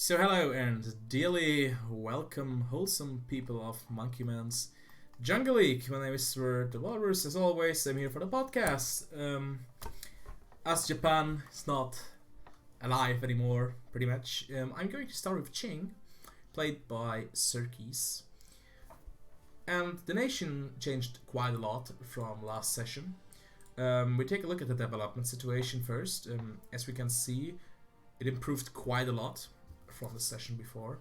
So hello and dearly welcome, wholesome people of Monkey Man's Jungle League. My name is the Walrus. As always, I'm here for the podcast. As Japan is not alive anymore, pretty much, I'm going to start with Ching, played by Serkis. And the nation changed quite a lot from last session. We take a look at the development situation first. As we can see, it improved quite a lot from the session before,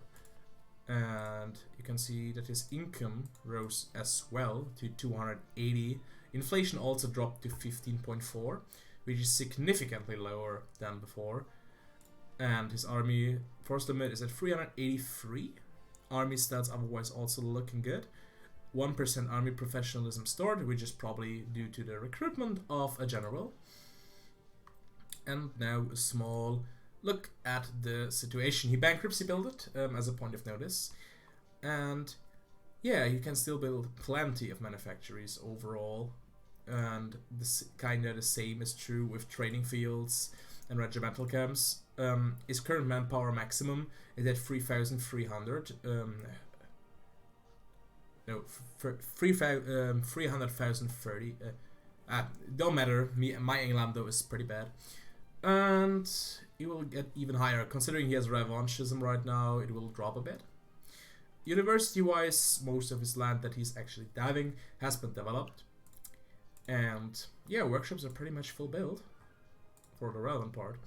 and you can see that his income rose as well to 280. Inflation also dropped to 15.4, which is significantly lower than before, and his army force limit is at 383. Army stats otherwise also looking good. 1% army professionalism stored, which is probably due to the recruitment of a general. And now a small look at the situation. He bankruptcy built it as a point of notice, and yeah, you can still build plenty of manufactories overall, and this kind of the same is true with training fields and regimental camps. His current manpower maximum is at 3,300. No, 300,030. Don't matter. My England though is pretty bad. And it will get even higher. Considering he has revanchism right now, it will drop a bit. University-wise, most of his land that he's actually diving has been developed. And yeah, workshops are pretty much full build for the relevant part.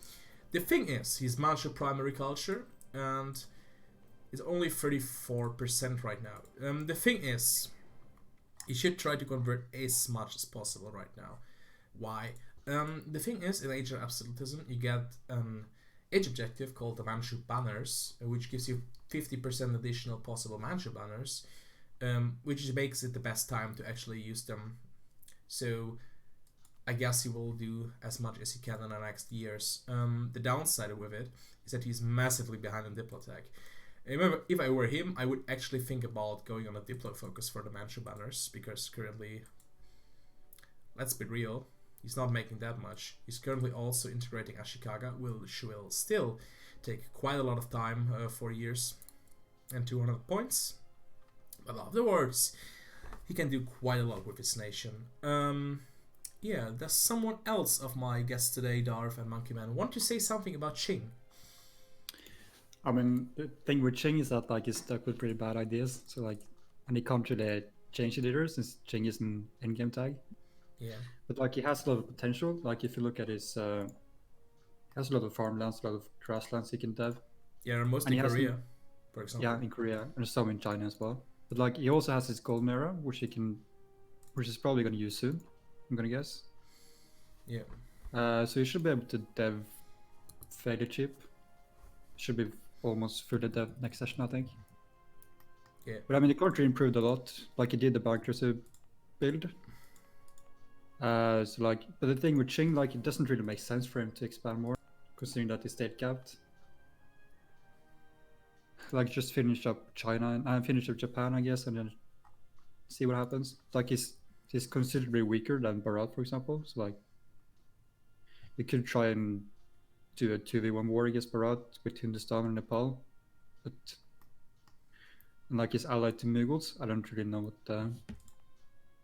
The thing is, he's managed primary culture and it's only 34% right now. The thing is, he should try to convert as much as possible right now. Why? The thing is, in Age of Absolutism, you get an age objective called the Manchu Banners, which gives you 50% additional possible Manchu Banners, which makes it the best time to actually use them. So, I guess he will do as much as he can in the next years. The downside with it is that he's massively behind in Diplotech. Remember, if I were him, I would actually think about going on a Diplo focus for the Manchu Banners, because currently, let's be real, he's not making that much. He's currently also integrating Ashikaga, which will still take quite a lot of time, 4 years and 200 points. But afterwards, he can do quite a lot with his nation. Yeah, there's someone else of my guests today, Darth and Monkey Man, want to say something about Ching. I mean, the thing with Ching is that he's stuck with pretty bad ideas. So and he can't really change the leader since Ching is an in-game tag. Yeah. But he has a lot of potential. If you look at his, he has a lot of farmlands, a lot of grasslands he can dev. Yeah, mostly Korea, for example. Yeah, in Korea, and some in China as well. But he also has his gold mirror, which is probably gonna use soon. I'm gonna guess. Yeah. So you should be able to dev fairly cheap. Should be almost fully dev next session, I think. Yeah. But I mean, the country improved a lot. He did the bankruptcy build. But the thing with Ching, it doesn't really make sense for him to expand more, considering that he's state capped. Just finish up China and finish up Japan, I guess, and then see what happens. He's considerably weaker than Bharat, for example. So you could try and do a 2v1 war against Bharat with Hindustan and Nepal, but and he's allied to Mughals. I don't really know what the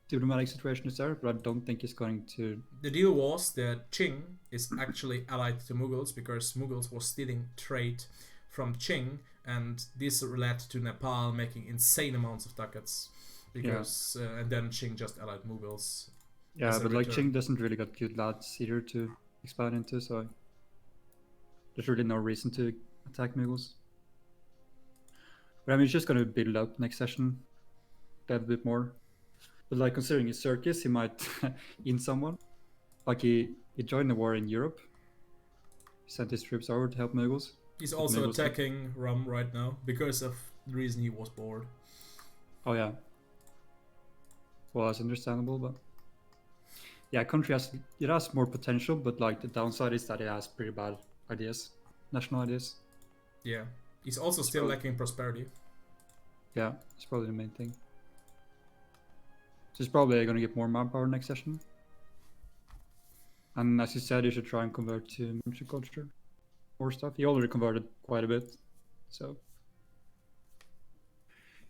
diplomatic situation is there, but I don't think he's going to. The deal was that Ching is actually allied to Mughals because Mughals was stealing trade from Ching, and this led to Nepal making insane amounts of ducats because and then Ching just allied Mughals. Yeah, but Ching doesn't really got good lands either to expand into, so there's really no reason to attack Mughals. But I mean, he's just going to build up next session a bit more. But considering his circus, he might in someone. He joined the war in Europe. He sent his troops over to help Mughals. He's also attacking Rum right now because of the reason he was bored. Oh yeah. Well, that's understandable, but yeah, country has more potential, but the downside is that it has pretty bad ideas, national ideas. Yeah, he's also still lacking prosperity. Yeah, that's probably the main thing. So he's probably going to get more manpower next session. And as you said, you should try and convert to Manchu culture. More stuff. He already converted quite a bit. So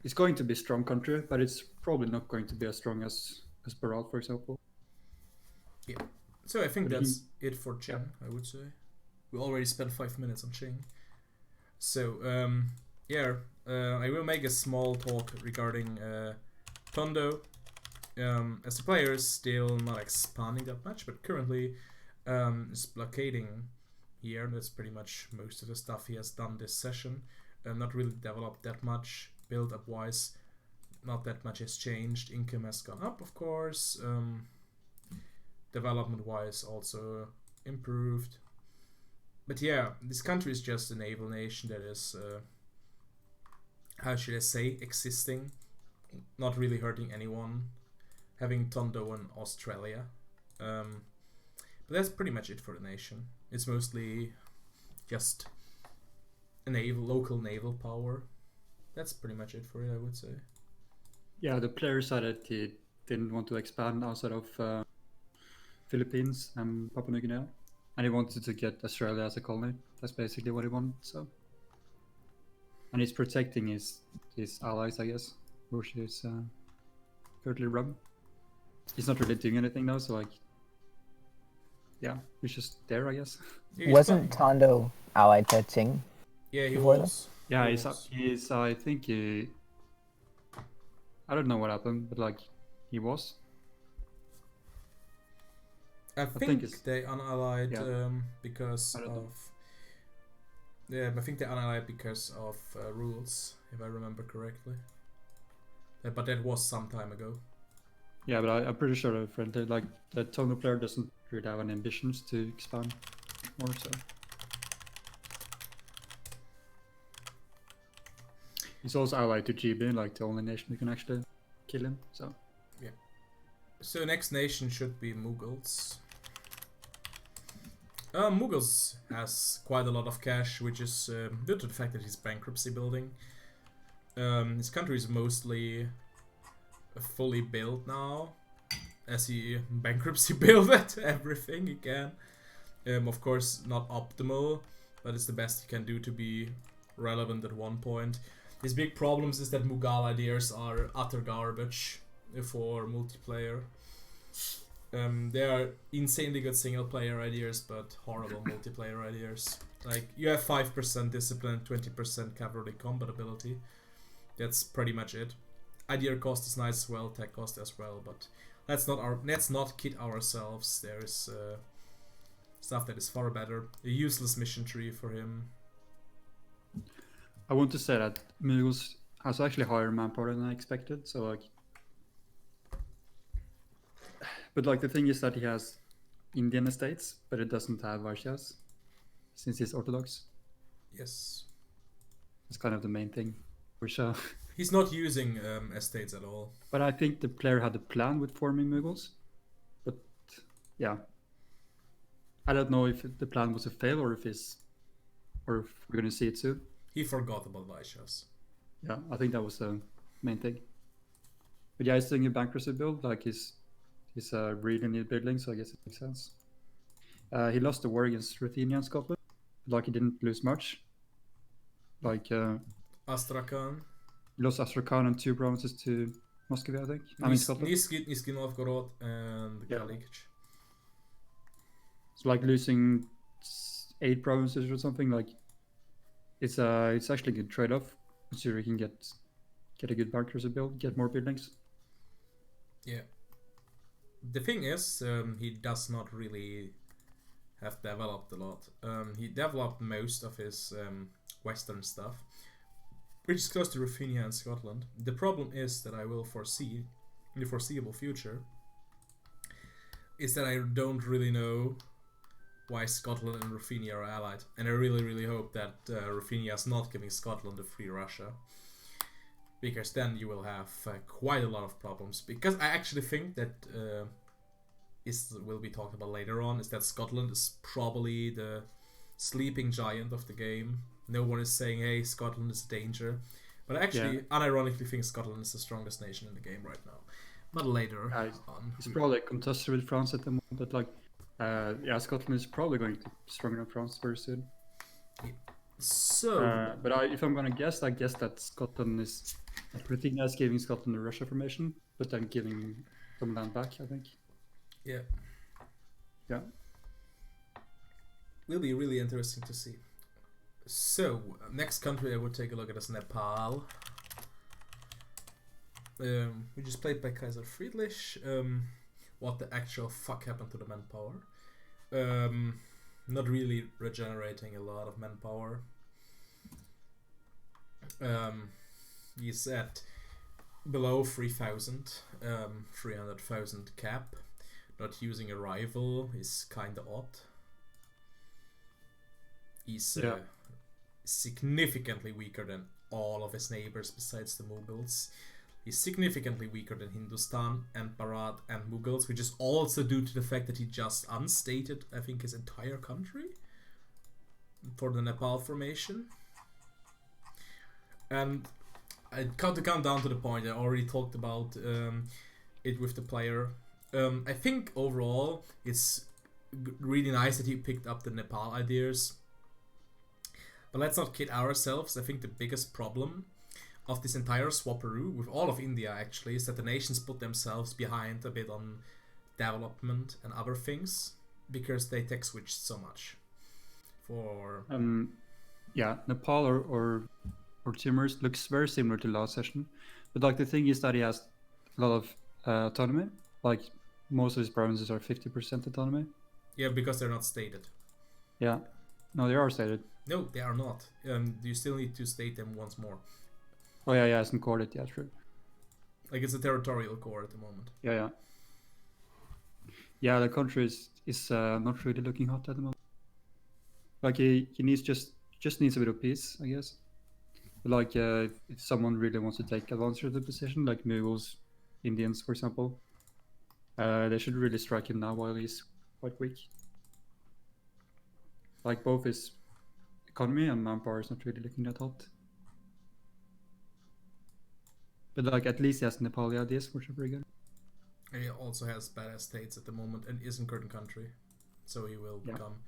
it's going to be a strong country, but it's probably not going to be as strong as Barat, for example. Yeah. So I think But that's it for Qing, I would say. We already spent 5 minutes on Qing. So, I will make a small talk regarding Tondo. As the player is still not expanding that much, but currently is blockading here. That's pretty much most of the stuff he has done this session. Not really developed that much, build up wise. Not that much has changed. Income has gone up, of course. Development wise also improved. But yeah, this country is just a naval nation that is, how should I say, existing, not really hurting anyone, having Tondo in Australia. But that's pretty much it for the nation. It's mostly just a local naval power. That's pretty much it for it, I would say. Yeah, the player decided he didn't want to expand outside of Philippines and Papua New Guinea, and he wanted to get Australia as a colony. That's basically what he wanted. So, and he's protecting his allies, I guess, which is currently rum. He's not really doing anything now, so like, yeah, he's just there, I guess. Yeah, he's Wasn't playing. Tondo allied to Qing? Yeah, he before was. Yeah, He he's was. I think he. I don't know what happened, but like, he was. I think think it's- they unallied yeah. because I don't know. of. Yeah, I think they unallied because of rules, if I remember correctly. But that was some time ago. Yeah, but I'm pretty sure they're friendly. Like, the Tono player doesn't really have any ambitions to expand more, so. He's also allied to GB, like the only nation who can actually kill him, so. So next nation should be Mughals. Mughals has quite a lot of cash, which is due to the fact that he's bankruptcy building. His country is mostly fully built now, as he bankruptcy built everything he can. Of course, not optimal, but it's the best he can do to be relevant at one point. His big problems is that Mughal ideas are utter garbage for multiplayer. They are insanely good single player ideas, but horrible multiplayer ideas. Like, you have 5% discipline, 20% cavalry compatibility. That's pretty much it. Idea cost is nice as well, tech cost as well, but let's not kid ourselves. There is stuff that is far better. A useless mission tree for him. I want to say that Mughals has actually higher manpower than I expected, so like. But like, the thing is that he has Indian estates, but it doesn't have Vaishyas, since he's Orthodox. Yes. It's kind of the main thing, which He's not using estates at all. but I think the player had a plan with forming Mughals. But yeah, I don't know if the plan was a fail or if we're gonna see it soon. He forgot about Vaishyas. Yeah, I think that was the main thing. But yeah, he's doing a bankruptcy build, like he's really need building, so I guess it makes sense. He lost the war against Ruthenia and Scotland, like he didn't lose much. Like Astrakhan. he lost Astrakhan and 2 provinces to Muscovy, I think. I mean Scotland. Nisky Novgorod and Yeah. Kalikch. So like losing 8 provinces or something, like it's actually a good trade-off, considering you can get a good bankruptcy build, get more buildings. Yeah. The thing is, he does not really have developed a lot. He developed most of his western stuff, which is close to Ruthenia and Scotland. The problem is that I will foresee, in the foreseeable future, is that I don't really know why Scotland and Ruthenia are allied. And I really, really hope that Ruthenia is not giving Scotland a free Russia. Because then you will have quite a lot of problems. Because I actually think that will be talked about later on, is that Scotland is probably the sleeping giant of the game. No one is saying, hey, Scotland is a danger. But I actually, unironically, think Scotland is the strongest nation in the game right now. But later on. It's probably contested with France at the moment, but like, Scotland is probably going to be stronger than France very soon. So, But if I'm gonna guess, I guess that Scotland is everything as giving Scotland the Russia formation, but then giving some land back, I think. yeah, Yeah. will be really interesting to see. So, next country I would take a look at is Nepal. We just played by Kaiser Friedrich. What the actual fuck happened to the manpower? Not really regenerating a lot of manpower. He's at below 3,000, 300,000 cap. Not using a rival is kinda odd. He's significantly weaker than all of his neighbors besides the Mughals. He's significantly weaker than Hindustan and Bharat and Mughals, which is also due to the fact that he just unstated, I think, his entire country for the Nepal formation. And I to come down to the point, I already talked about it with the player. I think overall it's really nice that he picked up the Nepal ideas. But let's not kid ourselves. I think the biggest problem of this entire swapperoo, with all of India actually, is that the nations put themselves behind a bit on development and other things because they tech switched so much. For Nepal or Timor looks very similar to last session, but like the thing is that he has a lot of autonomy. Like most of his provinces are 50% autonomy. Yeah, because they're not stated. Yeah, no, they are stated. No, they are not. You still need to state them once more. Oh yeah, hasn't called it. Yeah, true. Like it's a territorial core at the moment. Yeah. The country is not really looking hot at the moment. Like he needs just needs a bit of peace, I guess. But like if someone really wants to take advantage of the position, like Mughals, Indians, for example, they should really strike him now while he's quite weak. Like both his economy and manpower is not really looking that hot. But like at least he has Nepali ideas, which are very good. And he also has badass states at the moment and is in current country, so he will become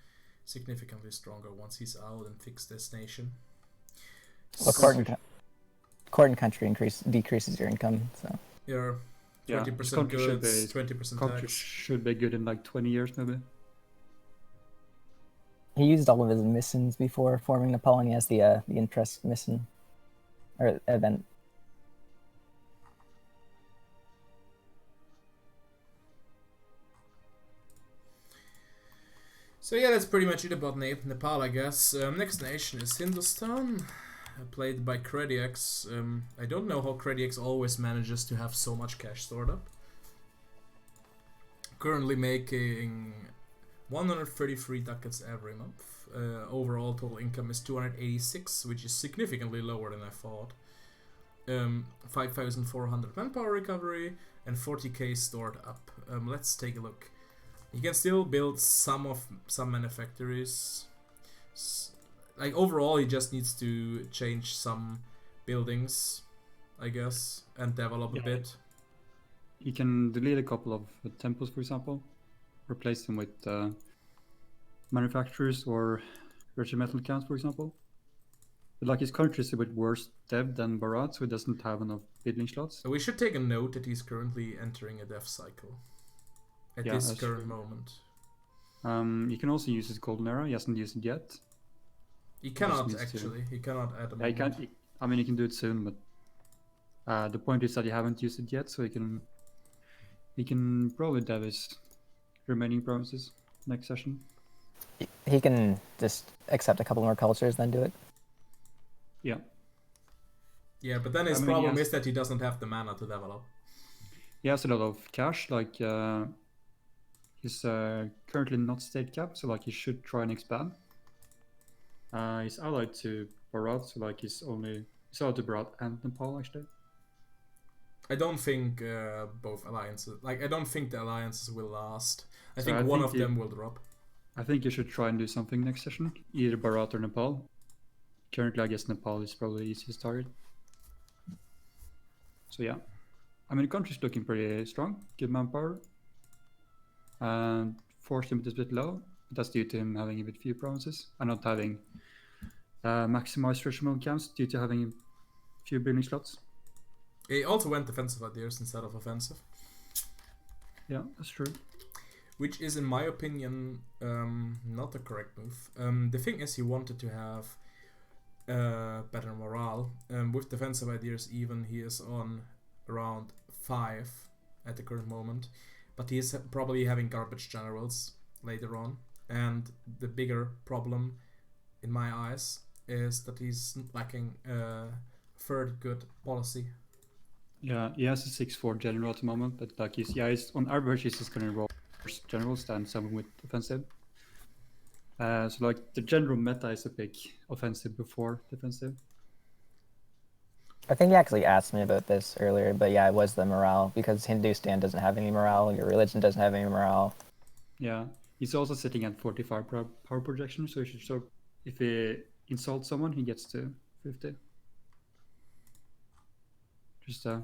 significantly stronger once he's out and fix this nation. Well, current country decreases your income, so you're 20% goods, 20% country tax. Should be good in like 20 years maybe. he used all of his missions before forming Nepal, and he has the interest mission or event. So yeah, that's pretty much it about Nepal, I guess. Next nation is Hindustan, played by Credix. I don't know how Credix always manages to have so much cash stored up. Currently making 133 ducats every month. Overall total income is 286, which is significantly lower than I thought. 5,400 manpower recovery and 40k stored up. Let's take a look. You can still build some manufactories. Like overall, he just needs to change some buildings, I guess, and develop a bit. You can delete a couple of temples, for example, replace them with manufacturers or regimental camps, for example. But like his country is a bit worse dev than Bharat, so he doesn't have enough building slots. So we should take a note that he's currently entering a death cycle at this current moment. You can also use his golden era. He hasn't used it yet. He cannot actually. He cannot add a he can't. I mean, he can do it soon, but the point is that he haven't used it yet, so he can probably dev his remaining provinces next session. He can just accept a couple more cultures, then do it. Yeah. Yeah, but then his problem is that he doesn't have the mana to develop. He has a lot of cash, like he's currently not state capped, so like he should try and expand. He's allied to Bharat, so like he's allied to Bharat and Nepal actually. I don't think both alliances, I don't think the alliances will last. I think one of them will drop. I think you should try and do something next session, either Bharat or Nepal. Currently, I guess Nepal is probably the easiest target. So yeah, I mean the country's looking pretty strong, good manpower. And force limit is a bit low. That's due to him having a bit few provinces and not having maximize regiment camps due to having a few building slots. He also went defensive ideas instead of offensive. Yeah, that's true. Which is, in my opinion, not the correct move. The thing is, he wanted to have better morale. With defensive ideas, even he is on around 5 at the current moment. But he is probably having garbage generals later on. And the bigger problem, in my eyes, is that he's lacking third good policy. Yeah, he has a 6-4 general at the moment, but like he's on average he's just gonna roll worse generals than someone with offensive. So like the general meta is a big offensive before defensive. I think he actually asked me about this earlier, but yeah, it was the morale, because Hindustan doesn't have any morale, your religion doesn't have any morale. Yeah, he's also sitting at 45 power projection, so he should show if he insults someone, he gets to 50. Just a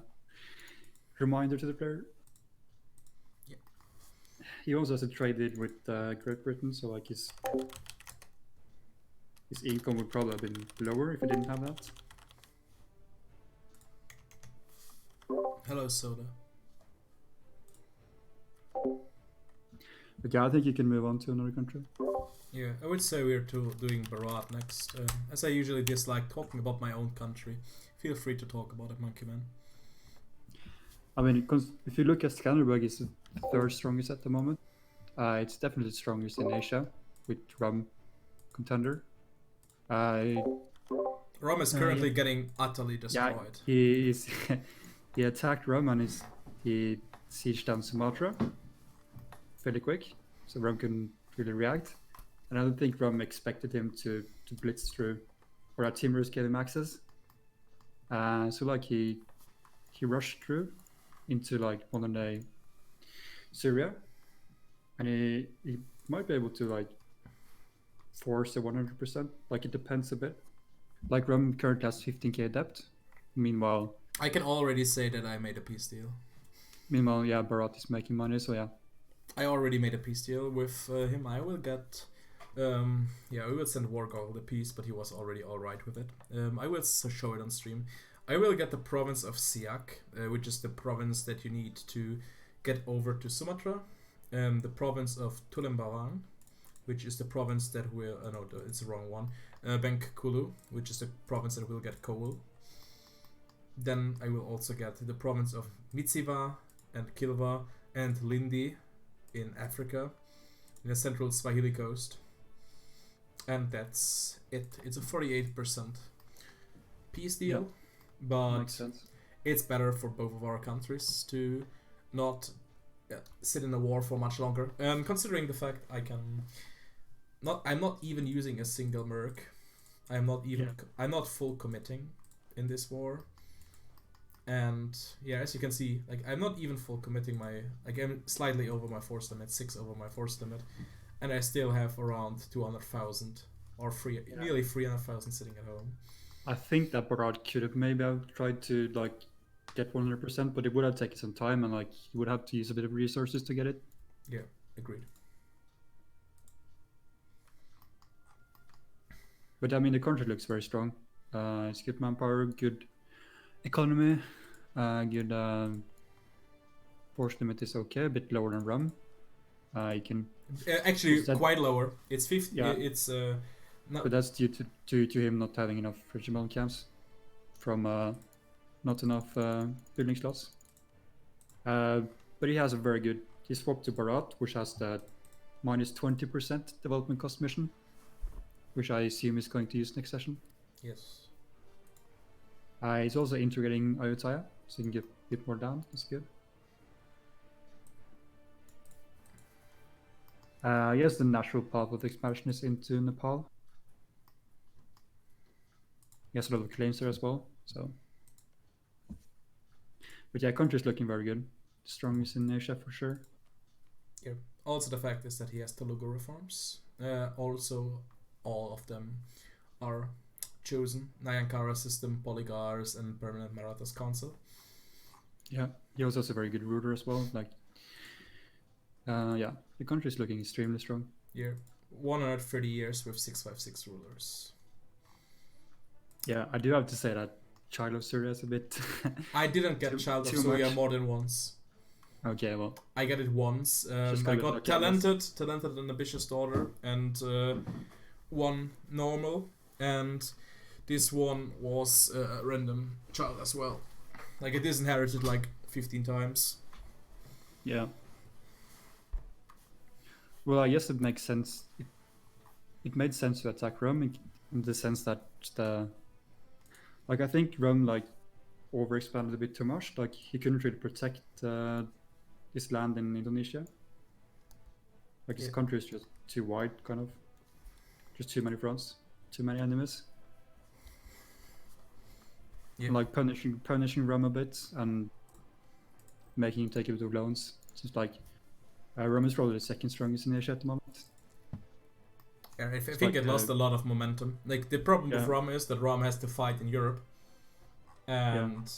reminder to the player. Yeah. He also has a trade with Great Britain, so like his income would probably have been lower if he didn't have that. Hello, Soda. But yeah, I think you can move on to another country. Yeah, I would say we're doing Bharat next. As I usually dislike talking about my own country, feel free to talk about it, Monkey Man. I mean, if you look at Skanderberg, it's the third strongest at the moment. It's definitely the strongest in Asia with Rum contender. Rum is currently getting utterly destroyed. Yeah, he is. He attacked Rum and he sieged down Sumatra fairly quick, so Rum couldn't really react. And I don't think Rum expected him to blitz through, or that Timurus gave him access. So like he rushed through into like modern day Syria, and he might be able to like force a 100%. Like it depends a bit. Like Rum currently has 15k depth. Meanwhile, I can already say that I made a peace deal. Meanwhile, yeah, Bharat is making money, so yeah. I already made a peace deal with him. I will get, we will send Wargol the peace, but he was already alright with it. I will show it on stream. I will get the province of Siak, which is the province that you need to get over to Sumatra. The province of Tulembaran, which is the province that will, no, it's the wrong one. Bengkulu, which is the province that will get coal. Then I will also get the province of Mitsiva and Kilwa and Lindi in Africa, in the central Swahili coast. And that's it. It's a 48% peace deal, but Makes sense. it's better for both of our countries to not sit in a war for much longer. Considering the fact I'm not even using a single merc. I'm not full committing in this war. And yeah, as you can see, like I'm not even full committing I'm slightly over my force limit, 6 over my force limit, and I still have around 200,000 or nearly 300,000 sitting at home. I think that Bharat could have maybe tried to like get 100%, but it would have taken some time, and like you would have to use a bit of resources to get it. Yeah, agreed. But I mean, the country looks very strong. It's good manpower, good economy, good force limit is okay, a bit lower than Rum. You can actually quite lower. It's 50. Yeah. It's but that's due to him not having enough regiment camps from not enough building slots. But he has a very good. He swapped to Bharat, which has the minus 20% development cost mission, which I assume is going to use next session. Yes. He's also integrating Ayutthaya, so he can get a bit more down. That's good. Yes, the natural path of expansion is into Nepal. He has a lot of claims there as well. So, but yeah, country's looking very good. Strongest in Asia for sure. Yeah. Also, the fact is that he has Telugu reforms. Also, all of them are chosen. Nyankara system, Polygars, and permanent Marathas council. Yeah, he also has a very good ruler as well. Like, yeah, the country is looking extremely strong. Yeah, 130 years with 656 rulers. Yeah, I do have to say that Child of Surya is a bit. I didn't get Child of too Surya much. more than once. Okay, well, I got it once. Just I got a bit got lucky, I guess. talented and ambitious daughter, and one normal, and this one was a random child as well. Like it is inherited like 15 times. Yeah. Well, I guess it makes sense. It made sense to attack Rome in the sense that I think Rome overexpanded a bit too much. Like he couldn't really protect his land in Indonesia. Like his country is just too wide, kind of. Just too many fronts, too many enemies. Yeah. Like punishing Rome a bit and making him take a bit of loans. Just like Rome is probably the second strongest in Asia at the moment. Yeah, I think it lost a lot of momentum. Like the problem with Yeah. Rom is that Rom has to fight in Europe, and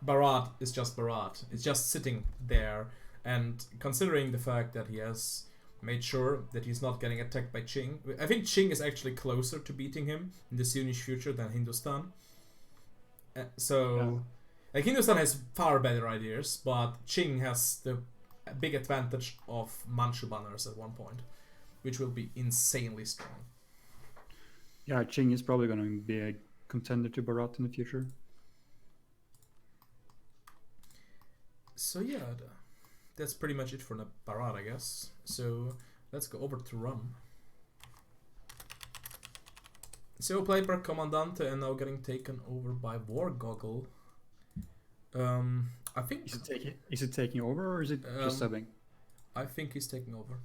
Barat is just Barat. It's just sitting there, and considering the fact that he has made sure that he's not getting attacked by Qing, I think Qing is actually closer to beating him in the Sunnish future than Hindustan. Like Hindustan has far better ideas, but Qing has the big advantage of Manchu banners at one point, which will be insanely strong. Yeah, Qing is probably going to be a contender to Barat in the future. So yeah, that's pretty much it for the Barat, I guess. So let's go over to Rum. So played by Commandante and now getting taken over by War Goggle. I think is it taking over or is it just subbing? I think he's taking over.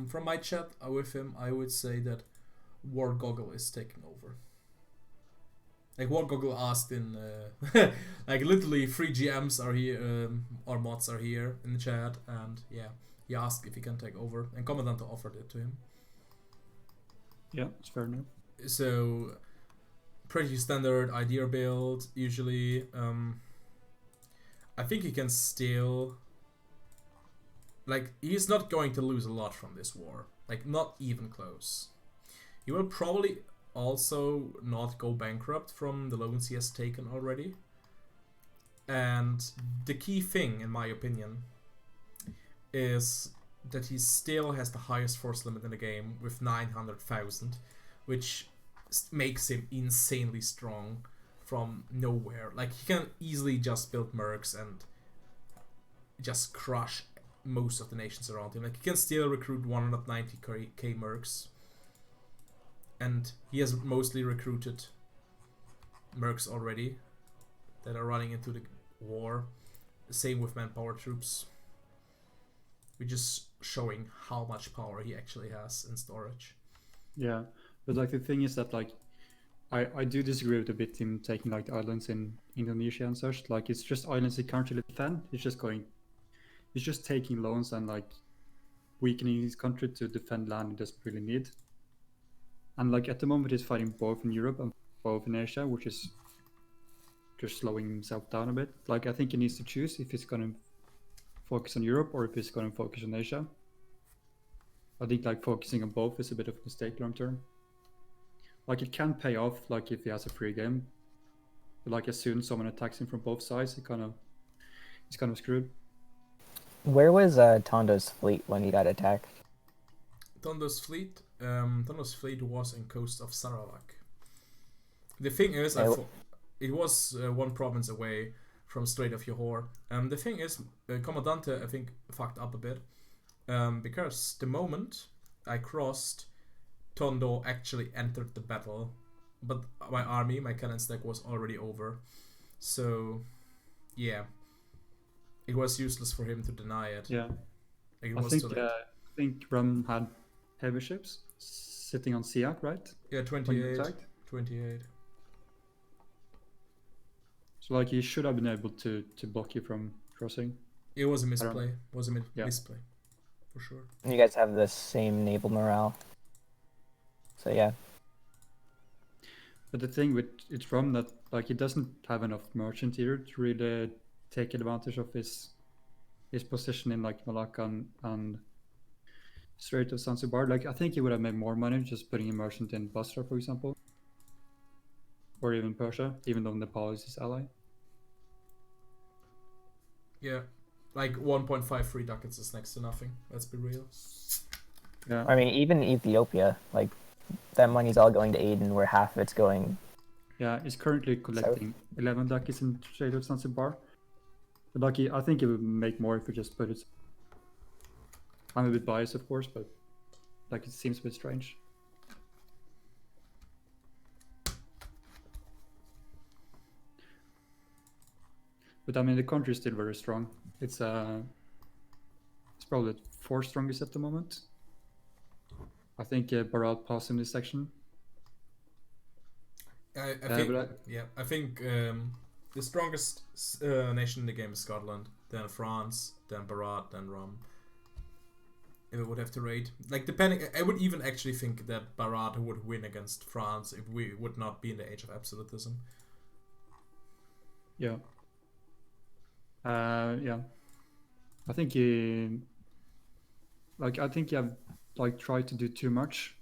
From my chat with him, I would say that War Goggle is taking over. Like War Goggle asked in, like literally 3 GMs are here, or mods are here in the chat, and yeah, he asked if he can take over, and Commandante offered it to him. Yeah, it's fair enough. So, pretty standard idea build, usually. I think he can still... Like, he's not going to lose a lot from this war. Like, not even close. He will probably also not go bankrupt from the loans he has taken already. And the key thing, in my opinion, is that he still has the highest force limit in the game with 900,000, which makes him insanely strong from nowhere. Like, he can easily just build mercs and just crush most of the nations around him. Like, he can still recruit 190k mercs, and he has mostly recruited mercs already that are running into the war. Same with manpower troops. We're just showing how much power he actually has in storage. Yeah, but like the thing is that like I do disagree with a bit him taking like the islands in Indonesia and such. Like it's just islands he can't really defend. He's just taking loans and like weakening his country to defend land he doesn't really need. And like at the moment he's fighting both in Europe and both in Asia, which is just slowing himself down a bit. Like I think he needs to choose if he's gonna focus on Europe or if he's gonna focus on Asia. I think like focusing on both is a bit of a mistake long term. Like it can pay off like if he has a free game. But like as soon as someone attacks him from both sides, he's kind of screwed. Where was Tondo's fleet when he got attacked? Tondo's fleet was in coast of Sarawak. The thing is, it was one province away from Strait of Johor. The thing is, Commandante I think fucked up a bit, because the moment I crossed, Tondo actually entered the battle, but my cannon stack was already over. So, yeah, it was useless for him to deny it. Yeah, like, I think Rum had heavy ships sitting on Siak, right? Yeah, 28. So like he should have been able to block you from crossing. It was a misplay. Misplay, for sure. You guys have the same naval morale. So yeah. But the thing with it's Rum that like he doesn't have enough merchant here to really take advantage of his position in like Malacca and Strait of Zanzibar. Like I think he would have made more money just putting a merchant in Basra, for example. or even Persia, even though Nepal is his ally. Yeah, like 1.53 ducats is next to nothing. Let's be real. Yeah, I mean, even Ethiopia, like that money's all going to Aden, where half of it's going. yeah, he's currently collecting 11 ducats in trade with Zanzibar. But like, I think it would make more if we just put it. I'm a bit biased, of course, but like it seems a bit strange. But I mean, the country is still very strong. It's probably the fourth strongest at the moment. I think Bharat passed in this section. I think the strongest nation in the game is Scotland, then France, then Bharat, then Rum. If it would have to rate, like depending, I would even actually think that Bharat would win against France if we would not be in the age of absolutism. Yeah. Yeah. I think you have like tried to do too much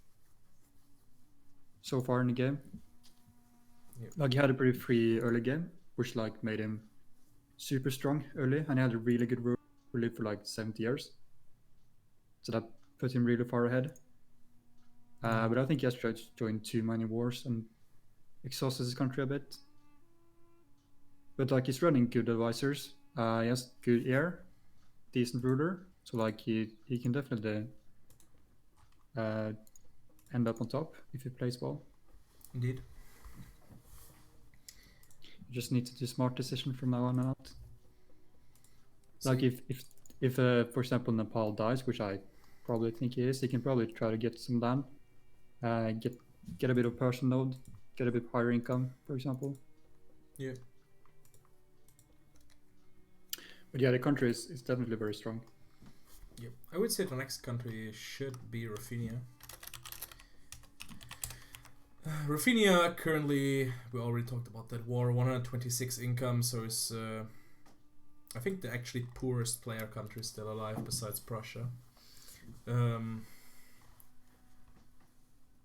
so far in the game. Yeah. Like he had a pretty free early game, which like made him super strong early, and he had a really good rule who lived for like 70 years. So that put him really far ahead. But I think he has tried to join too many wars and exhausted his country a bit. But like he's running good advisors. He has good air, decent ruler. So like he can definitely end up on top if he plays well. Indeed. You just need to do smart decision from now on out. Like if for example Nepal dies, which I probably think he is, he can probably try to get some land, get a bit of Persian node, get a bit higher income, for example. Yeah. But yeah, the country is definitely very strong. Yeah, I would say the next country should be Ruthenia. Ruthenia currently, we already talked about that war, 126 income, so is I think the actually poorest player country still alive besides Prussia.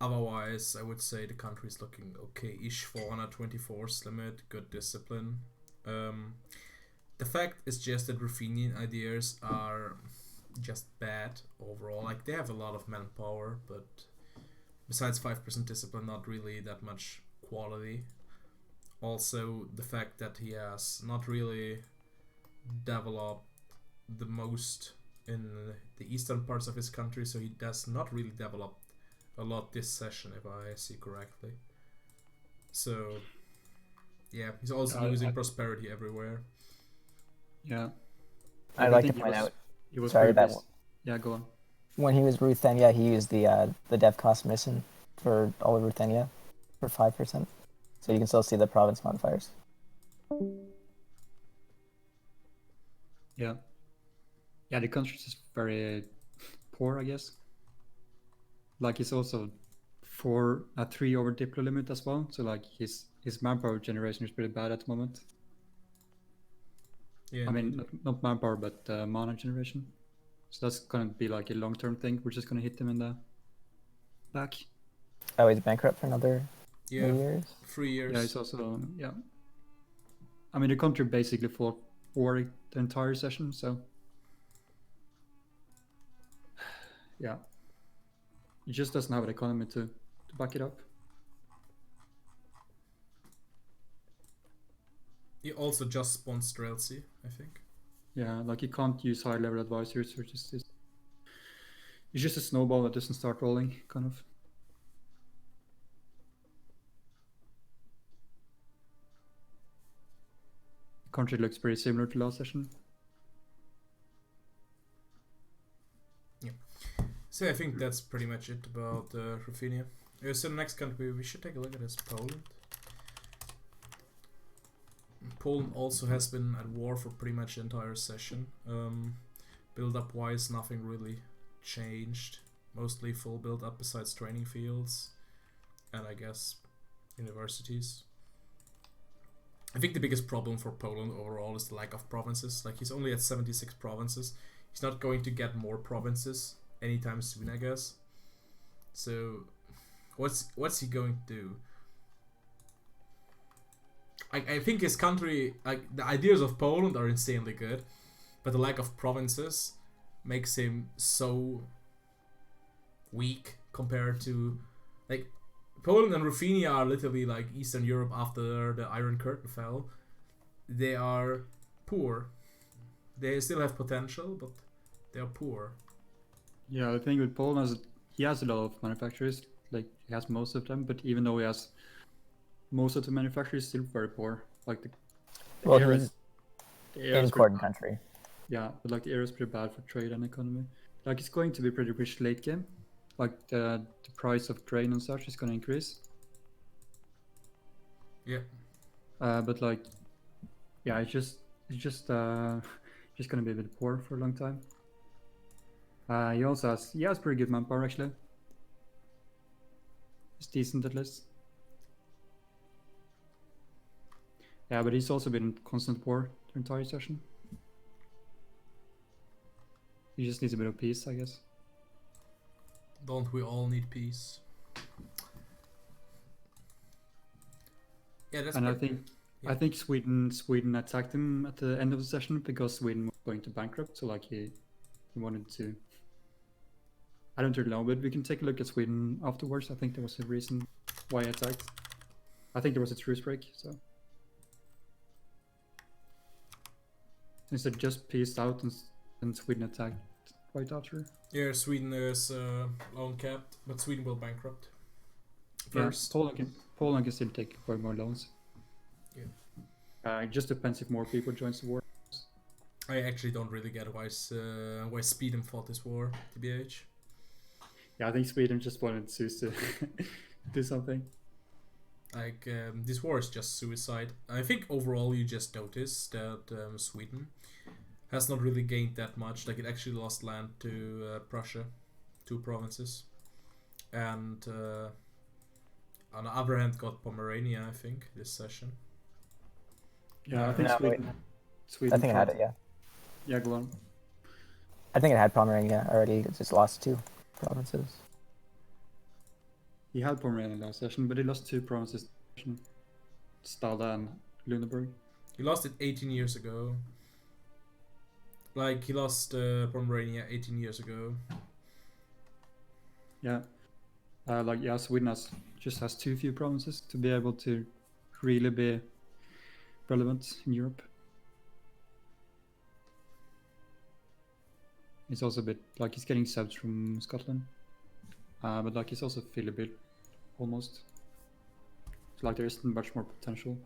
Otherwise, I would say the country is looking okay-ish for 124's limit, good discipline. The fact is just that Ruthenian ideas are just bad overall. Like they have a lot of manpower, but besides 5% discipline, not really that much quality. Also, the fact that he has not really developed the most in the eastern parts of his country, so he does not really develop a lot this session, if I see correctly. So, yeah, he's also losing prosperity everywhere. Yeah. I'd like to point out. He was Sorry, that yeah, go on. when he was Ruthenia, he used the dev cost mission for all of Ruthenia for 5%, so you can still see the province modifiers. Yeah. Yeah, the country is very poor, I guess. Like he's also 3 over Diplo limit as well, so like his manpower generation is pretty bad at the moment. Yeah, I mean, not manpower, but mana generation. So that's gonna be like a long-term thing. We're just gonna hit him in the back. Oh, he's bankrupt for another 3 yeah, years. 3 years. Yeah, it's also I mean, the country basically fought war the entire session, so yeah, it just doesn't have an economy to back it up. He also just spawned Streltsy, I think. Yeah, like you can't use high-level advisors, which is it's just a snowball that doesn't start rolling, kind of. The country looks pretty similar to last session. Yeah. So I think that's pretty much it about Ruthenia. So the next country we should take a look at is Poland. Poland also has been at war for pretty much the entire session. Build-up wise, nothing really changed. Mostly full build-up besides training fields and I guess universities. I think the biggest problem for Poland overall is the lack of provinces. Like he's only at 76 provinces. He's not going to get more provinces anytime soon, I guess. So what's he going to do? I think his country, like the ideas of Poland are insanely good, but the lack of provinces makes him so weak compared to like Poland and Ruthenia are literally like Eastern Europe after the Iron Curtain fell. They are poor. They still have potential, but they are poor. Yeah, the thing with Poland is he has a lot of manufacturers. Like he has most of them, but even though he has most of the manufacturers, still very poor. Like the Well, air he's is the air is pretty important bad. country. Yeah, but like the air is pretty bad for trade and economy. Like it's going to be pretty rich late game. Like the price of grain and such is going to increase. Yeah. But like, yeah, it's just just going to be a bit poor for a long time. He also has pretty good manpower actually. It's decent at least. Yeah, but he's also been in constant war the entire session. He just needs a bit of peace, I guess. Don't we all need peace? Yeah, that's. And I yeah. think Sweden attacked him at the end of the session because Sweden was going to bankrupt. So like he wanted to. I don't really know, but we can take a look at Sweden afterwards. I think there was a reason why he attacked. I think there was a truce break. So since they just peaced out and Sweden attacked right after. Yeah, Sweden is loan capped, but Sweden will bankrupt first. Yeah, Poland can still take way more loans. Yeah. It just depends if more people joins the war. I actually don't really get why Sweden fought this war, TBH. Yeah, I think Sweden just wanted Zeus to do something. Like, this war is just suicide. I think overall you just notice that Sweden has not really gained that much. Like, it actually lost land to Prussia, 2 provinces. And on the other hand got Pomerania, I think, this session. Yeah, I think No, Sweden. I think it had it, yeah. Yeah, go on. I think it had Pomerania already. It just lost 2 provinces. He had Pomerania last session, but he lost 2 provinces. Stala and Lüneburg. He lost it 18 years ago. Like, he lost Pomerania 18 years ago. Yeah. Sweden just has too few provinces to be able to really be relevant in Europe. He's also a bit like he's getting subs from Scotland, but like he's also feel a bit almost. So like there isn't much more potential.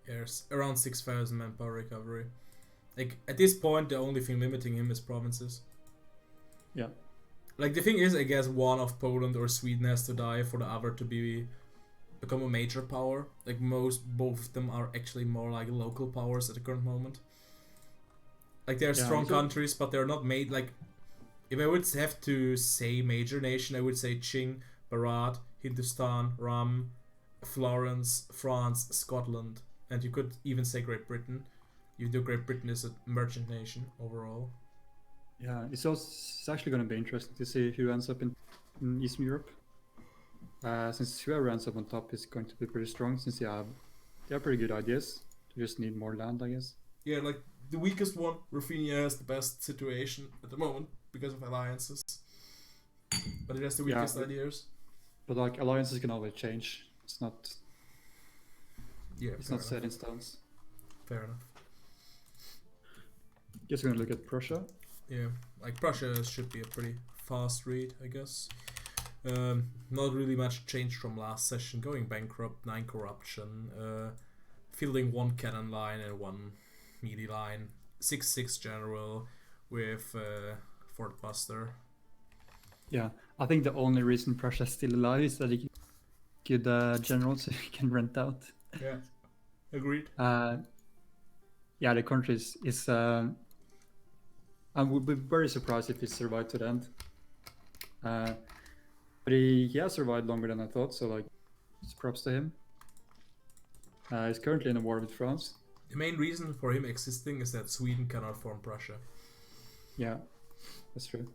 There's around 6,000 manpower recovery. Like, at this point, the only thing limiting him is provinces. Yeah. Like, the thing is, I guess one of Poland or Sweden has to die for the other to become a major power. Like, both of them are actually more like local powers at the current moment. Like, they're strong countries, but they're not made, like... If I would have to say major nation, I would say Qing, Bharat, Hindustan, Ram, Florence, France, Scotland. And you could even say Great Britain. Even though Great Britain is a merchant nation overall. Yeah, it's actually going to be interesting to see who ends up in Eastern Europe. Since whoever ends up on top is going to be pretty strong, since they have pretty good ideas. They just need more land, I guess. Yeah, like the weakest one, Ruthenia has the best situation at the moment because of alliances. But it has the weakest ideas. But like alliances can always change. It's not. Yeah, it's not set in stones. Fair enough. Guess we're gonna look at Prussia. Yeah, like Prussia should be a pretty fast read, I guess. Not really much changed from last session. Going bankrupt, 9 corruption, fielding 1 cannon line and 1 melee line, 6/6 general with Fort Buster. Yeah, I think the only reason Prussia is still alive is that he could generals he can rent out. Yeah, agreed. Yeah, the country is I would be very surprised if he survived to the end. But he has survived longer than I thought, so like, it's props to him. He's currently in a war with France. The main reason for him existing is that Sweden cannot form Prussia. Yeah, that's true.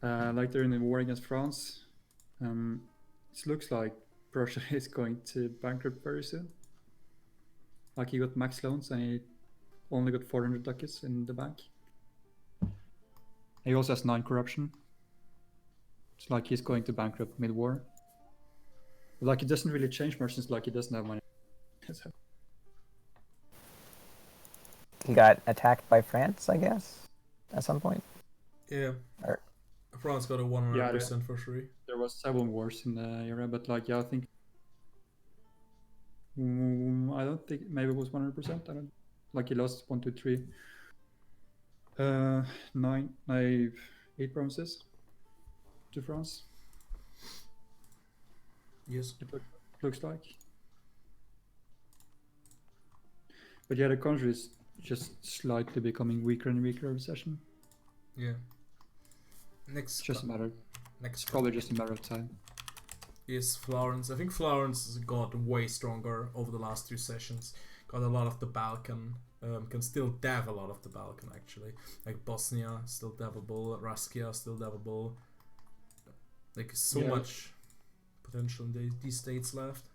Like they're in a war against France. It looks like Russia is going to bankrupt very soon. Like he got max loans and he only got 400 ducats in the bank. He also has 9 corruption. It's like he's going to bankrupt mid-war. Like it doesn't really change much since like he doesn't have money. So, He got attacked by France, I guess, at some point. Yeah. Or- France got a 100% for free. there was several wars in the era, but like yeah, I think I don't think maybe it was 100%. I don't like he lost 1, 2, 3, 8 provinces to France. Yes. It looks like. But yeah, the country is just slightly becoming weaker and weaker every session. Yeah. It's just a matter. Next Probably just a matter of time. is Florence. I think Florence got way stronger over the last 2 sessions. Got a lot of the Balkan. Can still dev a lot of the Balkan actually. Like Bosnia still devable, Raskia still devable. Like so Yeah. much potential in these states left.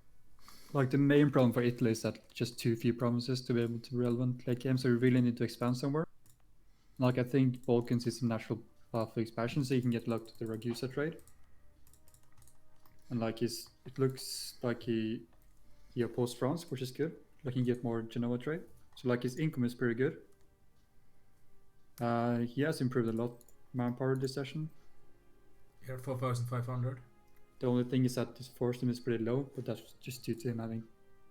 Like the main problem for Italy is that just too few provinces to be able to be relevant late game, so we really need to expand somewhere. Like I think Balkans is a natural path of expansion, so you can get luck to the Ragusa trade. And like it looks like he opposed France, which is good. Like he can get more Genoa trade. So like his income is pretty good. He has improved a lot manpower this session. Here 4,500. The only thing is that his force limit is pretty low, but that's just due to him having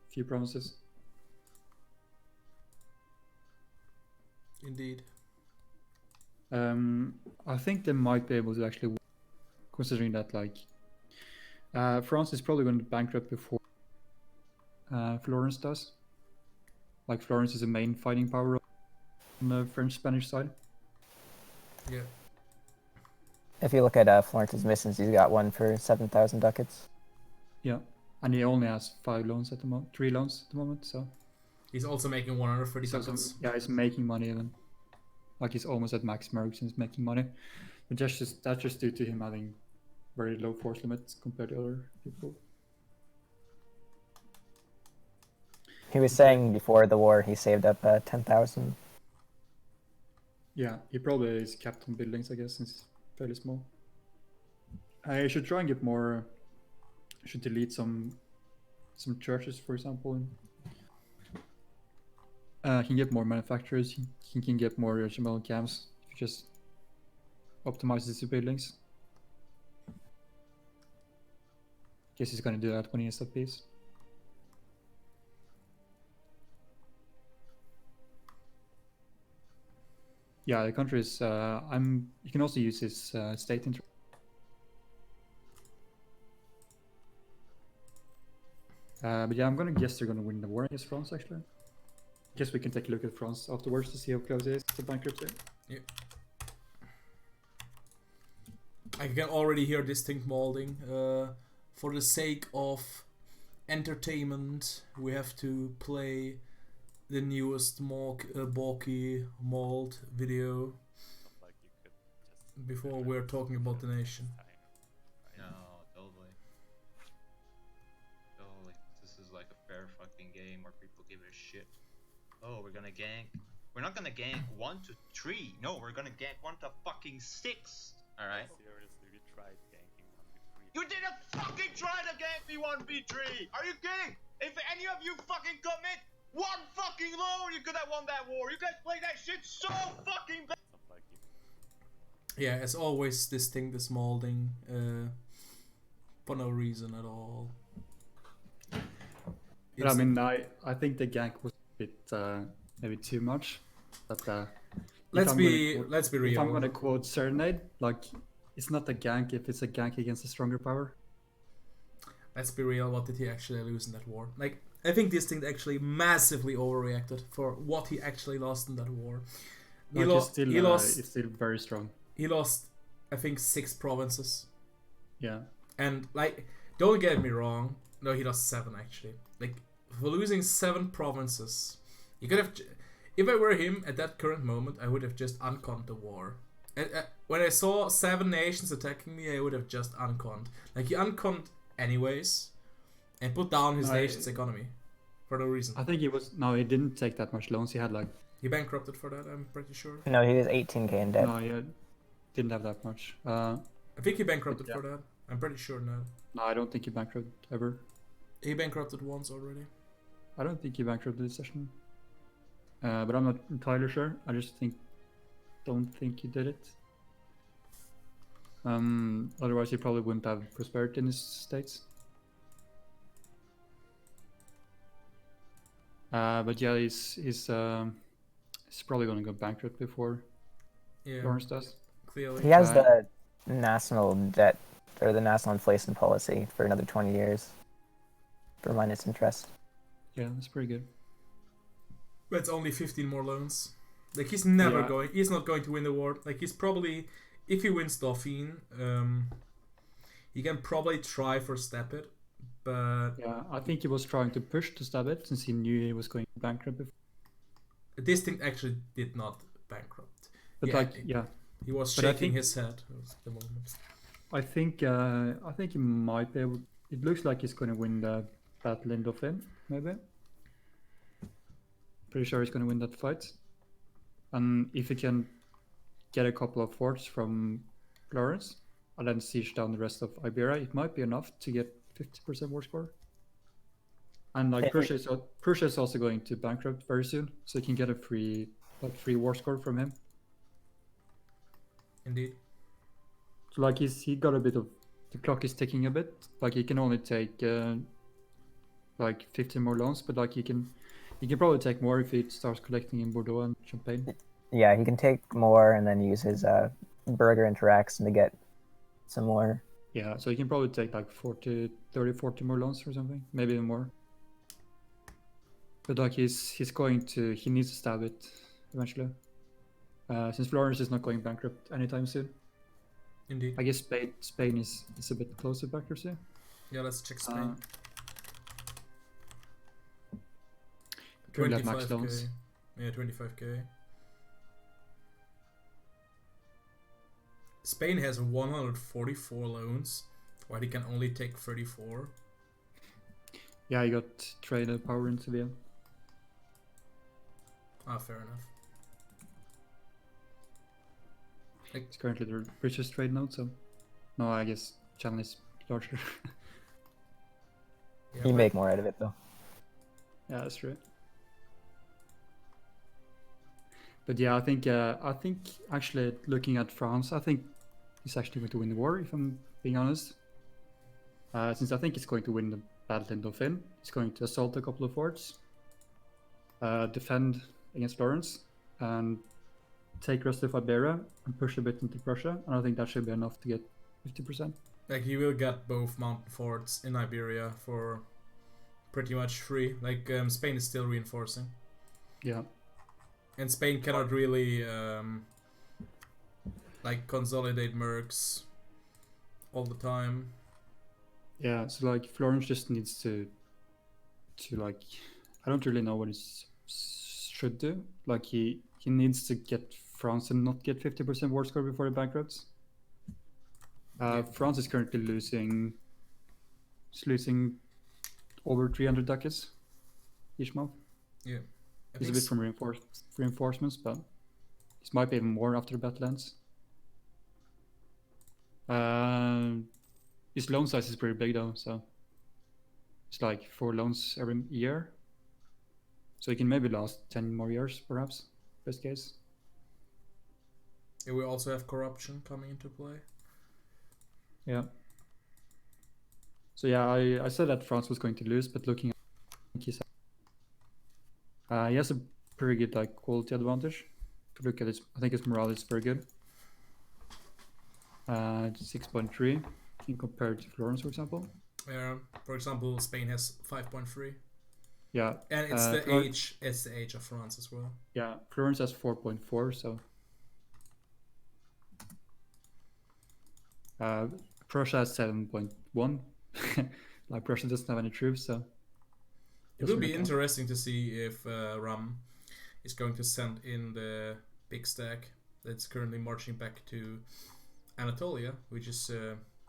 few provinces. Indeed. I think they might be able to actually win, considering that like France is probably going to bankrupt before Florence does. Like Florence is a main fighting power on the French-Spanish side. Yeah. If you look at Florence's missions, he's got one for 7,000 ducats. Yeah, and he only has 5 loans at the moment, 3 loans at the moment. So He's also making 130 so ducats. yeah, he's making money even. Like he's almost at max mercs and he's making money. But that's just due to him having very low force limits compared to other people. He was saying before the war he saved up 10,000. Yeah, he probably is capped on buildings, I guess, since it's fairly small. I should try and get more. I should delete some churches, for example. He can get more manufacturers. He can get more HML camps if he just optimizes the buildings. Guess he's gonna do that when he is at peace. Yeah, the country is. You can also use his state interest. But yeah, I'm gonna guess they're gonna win the war against France. Actually, guess we can take a look at France afterwards to see how close it is to bankruptcy. Yeah. I can already hear distinct molding. For the sake of entertainment, we have to play the newest Boarky mold video Like you could just before we're talking about the nation. No, totally. Totally. This is like a fair fucking game where people give a shit. Oh, we're gonna gank. We're not gonna gank 1 to 3. No, we're gonna gank 1 to fucking 6. Alright? Seriously, we tried ganking 1v3. You didn't fucking try to gank me 1v3! Are you kidding? If any of you fucking commit 1 fucking loan, you could have won that war. You guys play that shit so fucking bad. Stuff like you. Yeah, as always, distinct is molding for no reason at all. But I mean, I think the gank was a bit maybe too much. But let's be if real. I'm gonna quote Serenade, like it's not a gank if it's a gank against a stronger power. Let's be real. What did he actually lose in that war? Like, I think Distinct actually massively overreacted for what he actually lost in that war. Like it's still very strong. He lost, I think, 6 provinces. Yeah. And like, don't get me wrong. No, he lost 7 actually. Like, for losing 7 provinces, you could have. If I were him at that current moment, I would have just unconned the war. When I saw 7 nations attacking me, I would have just unconned. Like, he unconned anyways. and put down his I- nation's economy for no reason. I think he didn't take that much loans. He had like, He bankrupted for that, I'm pretty sure. No, he was 18k in debt. no, he didn't have that much. I think he bankrupted Yeah. for that. I'm pretty sure now. No, I don't think he bankrupted ever. He bankrupted once already. I don't think he bankrupted this session. But I'm not entirely sure. I just don't think he did it. Otherwise he probably wouldn't have prosperity in his states. But yeah, he's probably gonna go bankrupt before Yeah, Lawrence does. clearly. He has Uh, the national debt or the national inflation policy for another 20 years for minus interest. Yeah, that's pretty good. But it's only 15 more loans. Like he's never Yeah. he's not going to win the war. Like he's probably, if he wins Dauphine, he can probably try for Step It, but Yeah, I think he was trying to push to stab it since he knew he was going bankrupt before. this thing actually did not bankrupt. But Yeah, he was But I shaking think- his head at the moment. I think he might be able. It looks like he's going to win the battle in Dauphin, maybe. Pretty sure he's going to win that fight. And if he can get a couple of forts from Florence and then siege down the rest of Iberia, it might be enough to get 50% war score. And like Yeah. Prussia is also going to bankrupt very soon, so you can get a free war score from him. Indeed. So like he got a bit of, the clock is ticking a bit. Like he can only take like 15 more loans, but like he can probably take more if he starts collecting in Bordeaux and Champagne. Yeah, he can take more and then use his burger interaction to get some more. Yeah, so he can probably take like 40 more loans or something, maybe even more. But like he needs to stab it eventually. Since Florence is not going bankrupt anytime soon. Indeed. I guess Spain is a bit close to bankruptcy. Yeah, let's check Spain. Currently at max 25k. loans. Yeah, 25k. Spain has 144 loans, while he can only take 34. Yeah, he got trade power in Sevilla. Ah, fair enough. It's currently the richest trade node, so no, I guess Channel is larger. Yeah, You but- make more out of it though. Yeah, that's true. But yeah, I think actually looking at France, I think he's actually going to win the war, if I'm being honest. Since I think he's going to win the battle in Dauphin, he's going to assault a couple of forts, defend against Florence, and take rest of Iberia and push a bit into Prussia. And I think that should be enough to get 50%. Like he will get both mountain forts in Iberia for pretty much free. Like Spain is still reinforcing, Yeah. and Spain cannot really like consolidate mercs all the time. Yeah, so like Florence just needs to like, I don't really know what he should do. Like he needs to get France and not get 50% war score before he bankrupts. France is currently losing over 300 ducats each month. Yeah, I It's a think bit from reinforcements, but this might be even more after the battle ends. His loan size is pretty big though, so it's like 4 loans every year. So he can maybe last 10 more years, perhaps, best case. yeah, we also have corruption coming into play. Yeah. So yeah, I said that France was going to lose, but looking at he has a pretty good like quality advantage. If you look at his, I think his morale is very good. 6.3 in compared to Florence, for example. For example, Spain has 5.3, Yeah, and it's the Flor- age. It's the age of France as well. yeah. Florence has 4.4, so Prussia has 7.1. Like Prussia doesn't have any troops, so It will be interesting to see if Ram is going to send in the big stack that's currently marching back to Anatolia, which is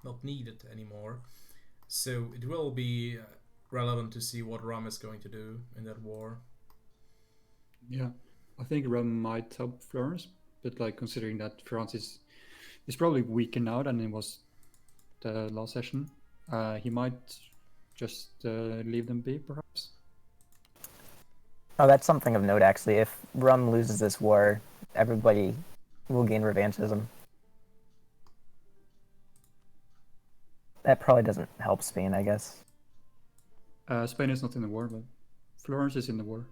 not needed anymore. So it will be relevant to see what Rum is going to do in that war. Yeah, I think Rome might help Florence, but like considering that France is probably weaker now than it was the last session, he might just leave them be, perhaps. Oh, that's something of note, actually. If Rum loses this war, everybody will gain revanchism. That probably doesn't help Spain, I guess. Spain is not in the war, but Florence is in the war.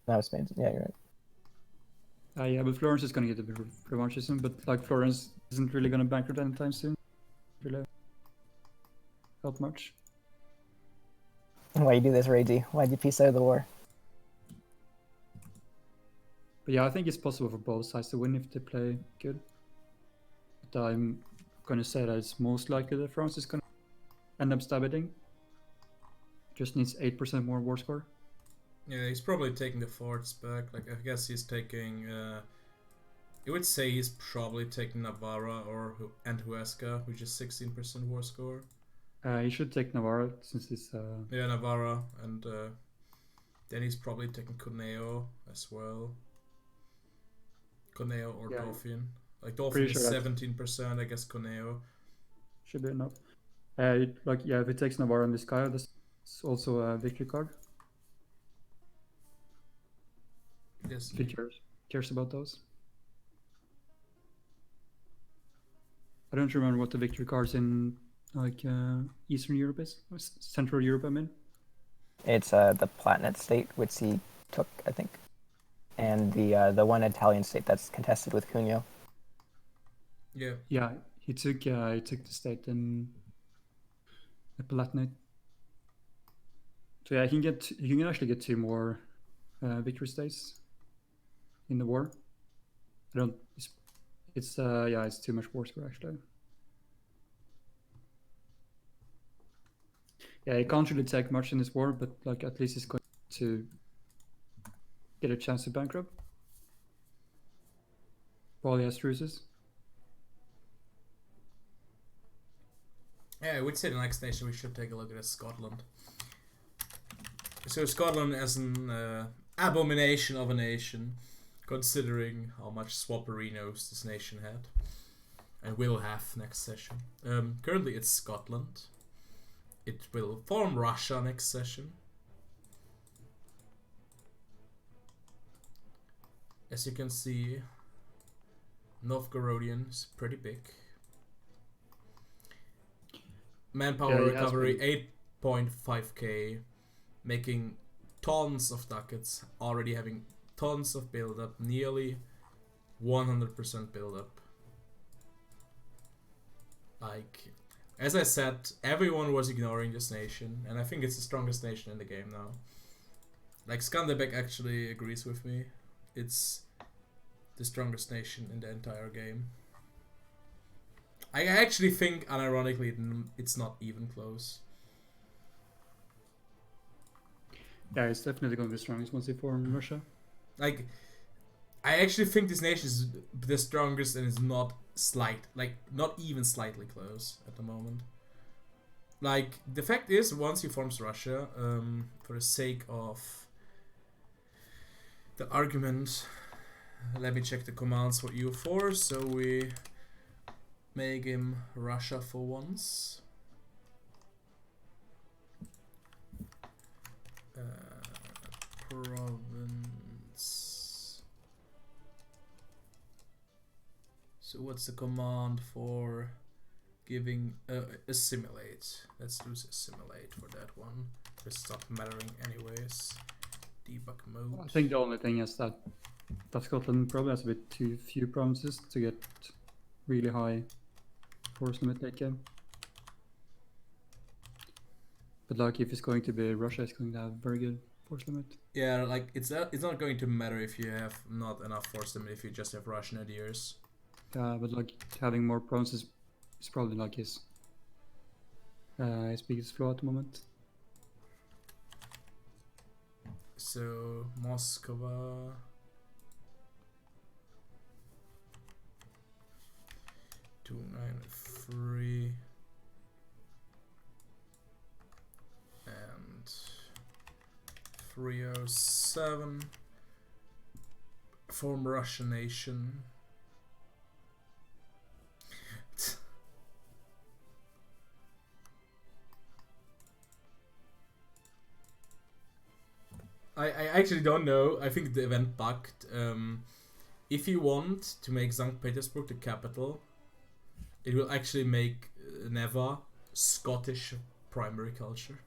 No, Spain's... Yeah, you're right. Yeah, but Florence is going to get a bit of revanchism, but like Florence isn't really going to bankrupt anytime soon. Really help much. Why you do this, Ragey? Why'd you peace out of the war? But yeah, I think it's possible for both sides to win if they play good. But I'm going to say that it's most likely that France is going to end up stabbing. Just needs 8% more war score. Yeah, he's probably taking the forts back. Like, I guess he's taking... I would say he's probably taking Navarra and Huesca, which is 16% war score. He should take Navarra since it's... Yeah, Navarra, and then he's probably taking Cuneo as well. Cuneo or Yeah. Dauphin. Like, Dauphin Pretty is sure that's- 17%, I guess Cuneo. Should be enough. Like, yeah, if it takes Navarra and this guy, that's also a victory card. Yes. If he cares about those. I don't remember what the victory cards in like Eastern Europe is. Or Central Europe, I mean. It's the Palatinate state, which he took, I think. And the one Italian state that's contested with Cuneo. Yeah. Yeah, he took the state in the Palatinate. So yeah, he can actually get 2 more victory states in the war. I don't. It's yeah, it's too much war score actually. Yeah, he can't really take much in this war, but like at least he's going to get a chance to bankrupt while he has truces. Yeah, I would say the next nation we should take a look at is Scotland. So Scotland as an abomination of a nation, considering how much swapperinos this nation had and will have next session. Currently it's Scotland. It will form Russia next session. As you can see, Novgorodian is pretty big. Manpower recovery 8.5k, making tons of ducats, already having tons of build-up, nearly 100% build-up. Like, as I said, everyone was ignoring this nation, and I think it's the strongest nation in the game now. Like, Skanderbeg actually agrees with me. It's the strongest nation in the entire game. I actually think, unironically, it's not even close. Yeah, it's definitely going to be the strongest once they form Russia. Like, I actually think this nation is the strongest and is not not even slightly close at the moment. Like, the fact is, once he forms Russia, for the sake of the argument, let me check the commands for EU4, so we make him Russia for once. Province. So what's the command for giving assimilate? Let's do assimilate for that one. Just stop mattering anyways. Debug mode. I think the only thing is that Scotland probably has a bit too few provinces to get really high force limit late game. But like if it's going to be Russia, it's going to have very good force limit. Yeah, like it's not going to matter if you have not enough force limit if you just have Russian adheres. But like having more provinces is probably like his biggest flaw at the moment. So Moscow. $293. 307. Form Russian nation. I actually don't know. I think the event bugged. If you want to make St. Petersburg the capital, it will actually make Neva Scottish primary culture.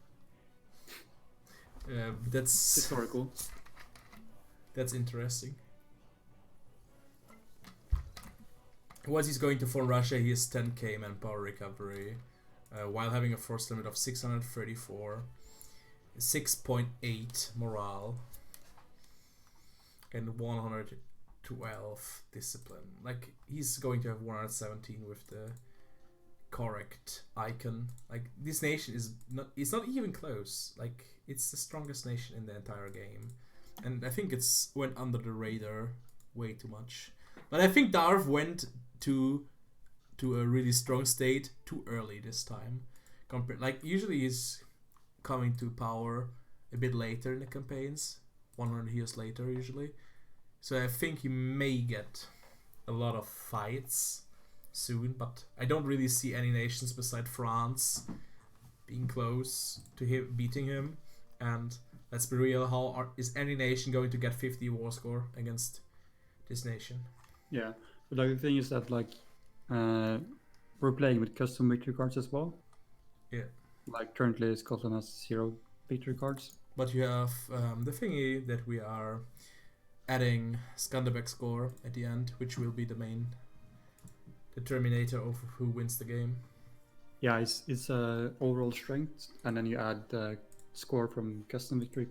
That's Historical. That's interesting. Once he's going to form Russia, he has 10k manpower recovery, while having a force limit of 634, 6.8 morale, and 112 discipline. Like, he's going to have 117 with the correct icon. Like, this nation is not, it's not even close. Like, it's the strongest nation in the entire game. And I think it's went under the radar way too much. But I think Darv went to a really strong state too early this time. Like, usually he's coming to power a bit later in the campaigns, 100 years later usually. So I think he may get a lot of fights soon, but I don't really see any nations beside France being close to him, beating him. And let's be real, is any nation going to get 50 war score against this nation? Yeah, but like, the thing is that like we're playing with custom victory cards as well. Yeah. Like currently Scotland has 0 victory cards. But you have the thingy that we are adding Skanderbeg score at the end, which will be the main determinator of who wins the game. Yeah, it's overall strength, and then you add score from custom victory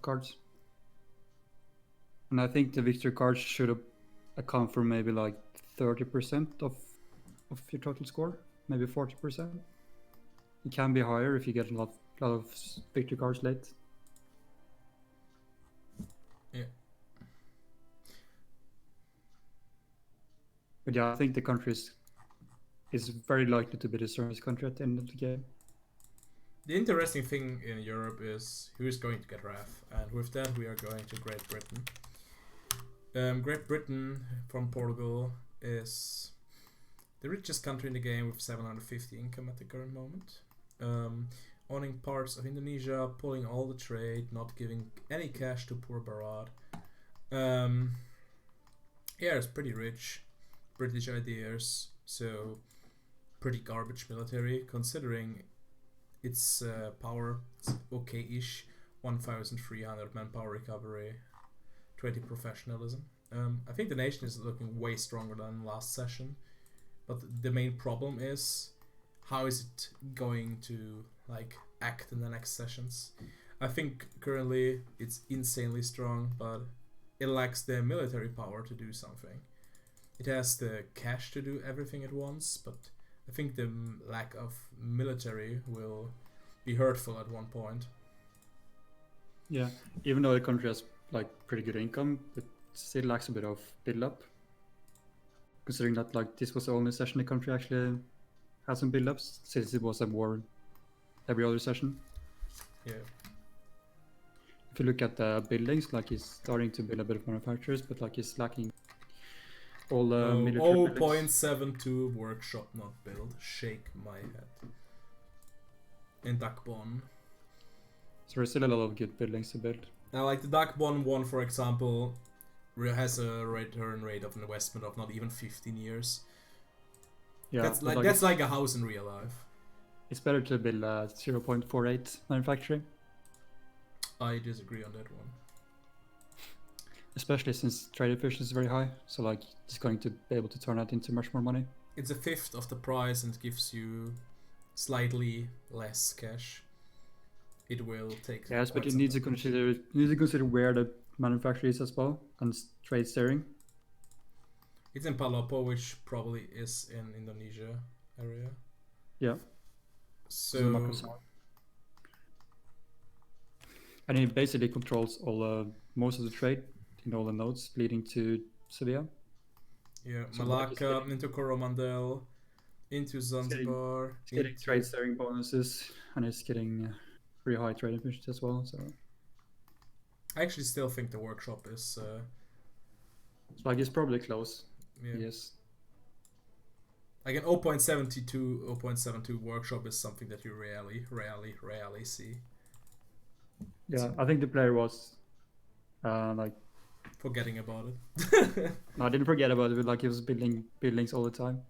cards. And I think the victory cards should account for maybe like 30% of your total score, maybe 40%. It can be higher if you get a lot of victory cards late. Yeah. But yeah, I think the country is very likely to be the strongest country at the end of the game. The interesting thing in Europe is who is going to get RAF, and with that we are going to Great Britain. Great Britain from Portugal is the richest country in the game with 750 income at the current moment. Owning parts of Indonesia, pulling all the trade, not giving any cash to poor Barad. Yeah, it's pretty rich. British ideas, so pretty garbage military considering its power. It's okay-ish. 1,300 manpower recovery, 20 professionalism. I think the nation is looking way stronger than last session, but the main problem is how is it going to like act in the next sessions. I think currently it's insanely strong, but it lacks the military power to do something. It has the cash to do everything at once, but I think the lack of military will be hurtful at one point. Yeah, even though the country has like pretty good income, it still lacks a bit of build-up. Considering that like this was the only session the country actually had some build-ups, since it was a war every other session. Yeah. If you look at the buildings, like he's starting to build a bit of manufacturers, but like he's lacking all the military buildings. 0.72 workshop not built. Shake my head. In Dakbon. So there's still a lot of good buildings to build. Now, like the Dakbon one, for example, has a return rate of investment of not even 15 years. Yeah, that's like a house in real life. It's better to build a 0.48 manufacturing. I disagree on that one. Especially since trade efficiency is very high, so like it's going to be able to turn that into much more money. It's a fifth of the price and gives you slightly less cash. It will take. Yes, but you need to consider where the manufacturer is as well, and trade steering. It's in Palopo, which probably is in Indonesia area. Yeah. So. And he basically controls all most of the trade in all the nodes leading to Sevilla. Yeah, So Malacca into Coromandel, into Zanzibar. He's getting trade steering bonuses, and he's getting pretty high trade efficiency as well. So I actually still think the workshop is. Like it's probably close. Yeah. Yes. Like an 0.72, 0.72 workshop is something that you rarely see. Yeah, I think the player was like Forgetting about it. no, I didn't forget about it, but like he was building buildings all the time.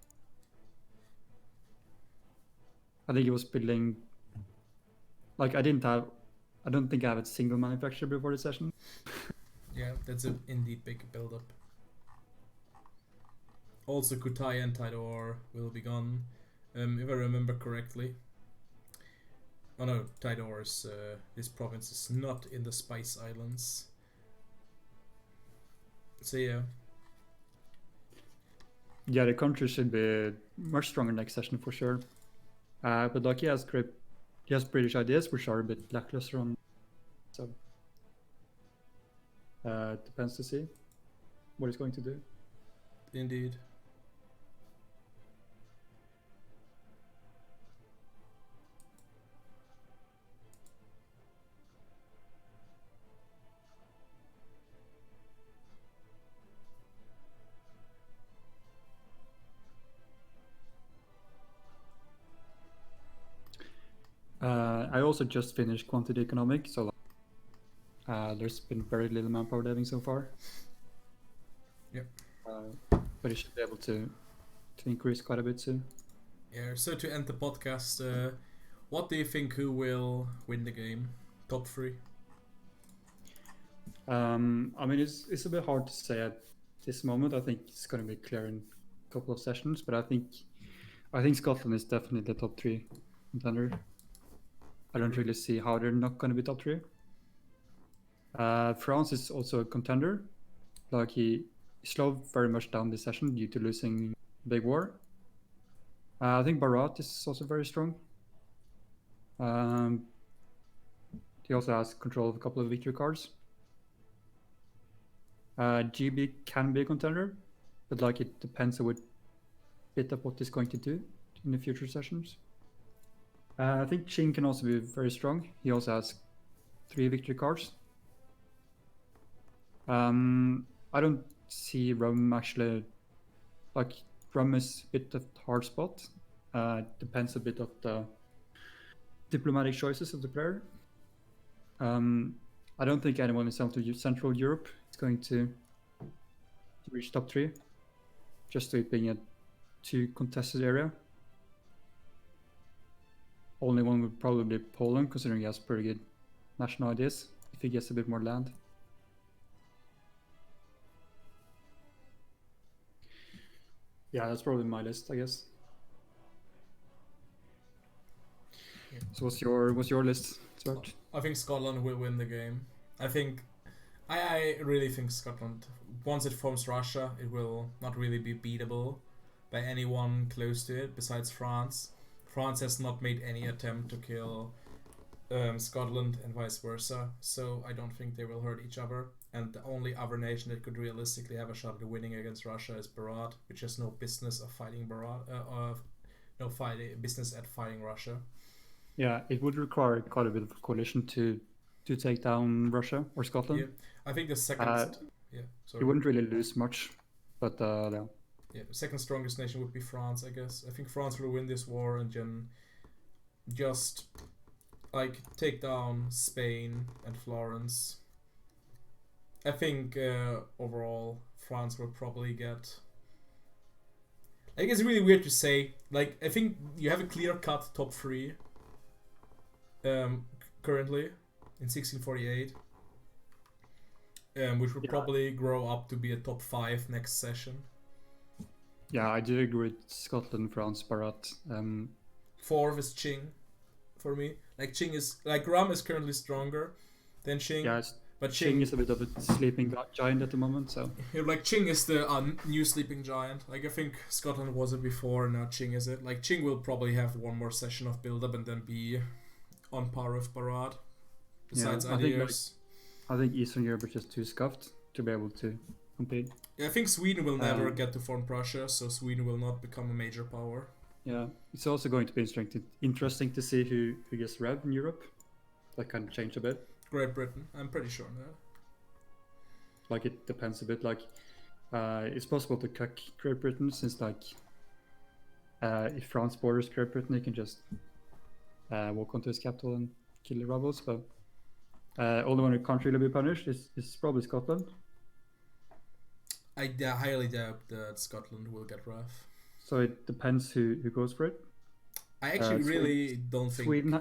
I think he was building like I don't think I have a single manufacturer before the session. Yeah, that's a indeed big build-up. Also, Kutai and Tidor will be gone, if I remember correctly. Oh no, Tidor's this province is not in the Spice Islands. So yeah. Yeah, the country should be much stronger next session for sure. But like he has British ideas which are a bit lackluster on, so depends to see what he's going to do. Indeed. I also just finished quantity economics, so there's been very little manpower deving so far. Yep. But it should be able to increase quite a bit soon. Yeah, so to end the podcast, what do you think who will win the game? Top 3? I mean, it's a bit hard to say at this moment. I think it's going to be clear in a couple of sessions, but I think Scotland is definitely the top 3 contender. I don't really see how they're not going to be top 3. France is also a contender. Like he slowed very much down this session due to losing Big War. I think Barat is also very strong. He also has control of a couple of victory cards. GB can be a contender, but like it depends a bit of what he's going to do in the future sessions. I think Qing can also be very strong. He also has 3 victory cards. I don't see Rum actually, like Rum is a bit of a hard spot. Depends a bit of the diplomatic choices of the player. I don't think anyone in Central Europe is going to reach top 3, just to it being a too contested area. Only one would probably be Poland, considering he has pretty good national ideas if he gets a bit more land. Yeah, that's probably my list, I guess. Yeah. So what's your list, Svart? I think Scotland will win the game. I really think Scotland, once it forms Russia, it will not really be beatable by anyone close to it besides France. France has not made any attempt to kill Scotland and vice versa, so I don't think they will hurt each other. And the only other nation that could realistically have a shot at winning against Russia is Berat, which has no business of fighting business at fighting Russia. Yeah, it would require quite a bit of a coalition to take down Russia or Scotland. Yeah, I think the second. You wouldn't really lose much, but yeah. Yeah, the second strongest nation would be France, I guess. I think France will win this war and then just like take down Spain and Florence. I think overall France will probably get. Like it's really weird to say. Like I think you have a clear-cut top 3. Currently in 1648, which will probably grow up to be a top 5 next session. Yeah, I do agree with Scotland, France, Barat. 4th is Qing, for me. Like Qing is Rum is currently stronger than Qing. Yeah, but Qing is a bit of a sleeping giant at the moment, so. Yeah, like Qing is the new sleeping giant. Like I think Scotland was it before, and now Qing is it. Like Qing will probably have one more session of build up and then be on par with Barat. Besides ideas. I think Eastern Europe is just too scuffed to be able to compete. Yeah, I think Sweden will never get to form Prussia, so Sweden will not become a major power. Yeah, it's also going to be interesting to see who gets rev in Europe. That can change a bit. Great Britain, I'm pretty sure on that. Like it depends a bit. Like it's possible to cuck Great Britain since like if France borders Great Britain, they can just walk onto his capital and kill the rebels. But only one who can't really be punished is probably Scotland. I highly doubt that Scotland will get RAF. So it depends who goes for it. I actually really don't think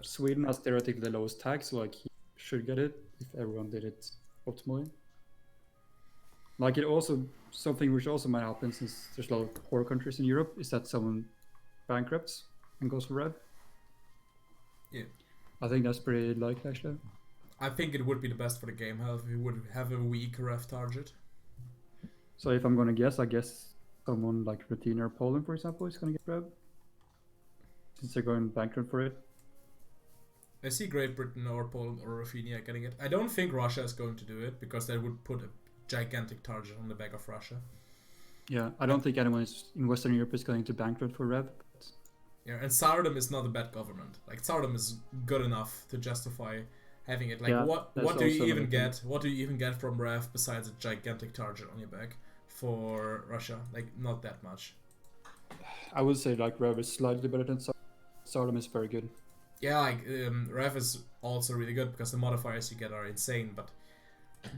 Sweden has theoretically the lowest tax, so like he should get it if everyone did it optimally. Like it also something which also might happen since there's a lot of poor countries in Europe is that someone bankrupts and goes for Rev. Yeah. I think that's pretty likely actually. I think it would be the best for the game if we would have a weak RAF target. So if I'm gonna guess, I guess someone like Rotina or Poland, for example, is gonna get Rev. Since they're going bankrupt for it. I see Great Britain or Poland or Ruthenia getting it. I don't think Russia is going to do it because they would put a gigantic target on the back of Russia. Yeah, I don't think anyone in Western Europe is going to bankrupt for Rev. But... Yeah, and Tsardom is not a bad government. Like Tsardom is good enough to justify having it. Like Yeah, what that's do you also even another get? What do you even get from Rev besides a gigantic target on your back for Russia? Like not that much. I would say like Rev is slightly better than Sardom is very good. Yeah, like Rev is also really good because the modifiers you get are insane. But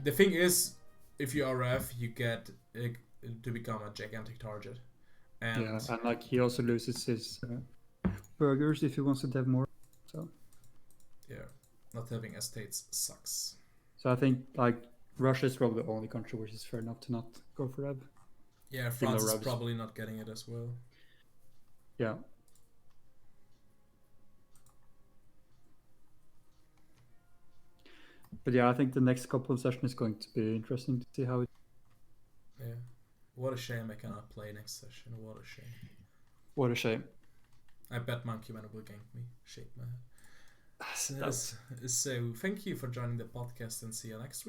the thing is, if you are Rev, you get to become a gigantic target. And yeah, and like he also loses his burgers if he wants to have more. So yeah, not having estates sucks. So I think like Russia is probably the only country which is fair enough to not go for Rev. Yeah, France is probably not getting it as well. Yeah. But yeah, I think the next couple of sessions is going to be interesting to see how it... Yeah. What a shame I cannot play next session. What a shame. What a shame. I bet Monkey Man will gank me. Shake my head. So thank you for joining the podcast and see you next week.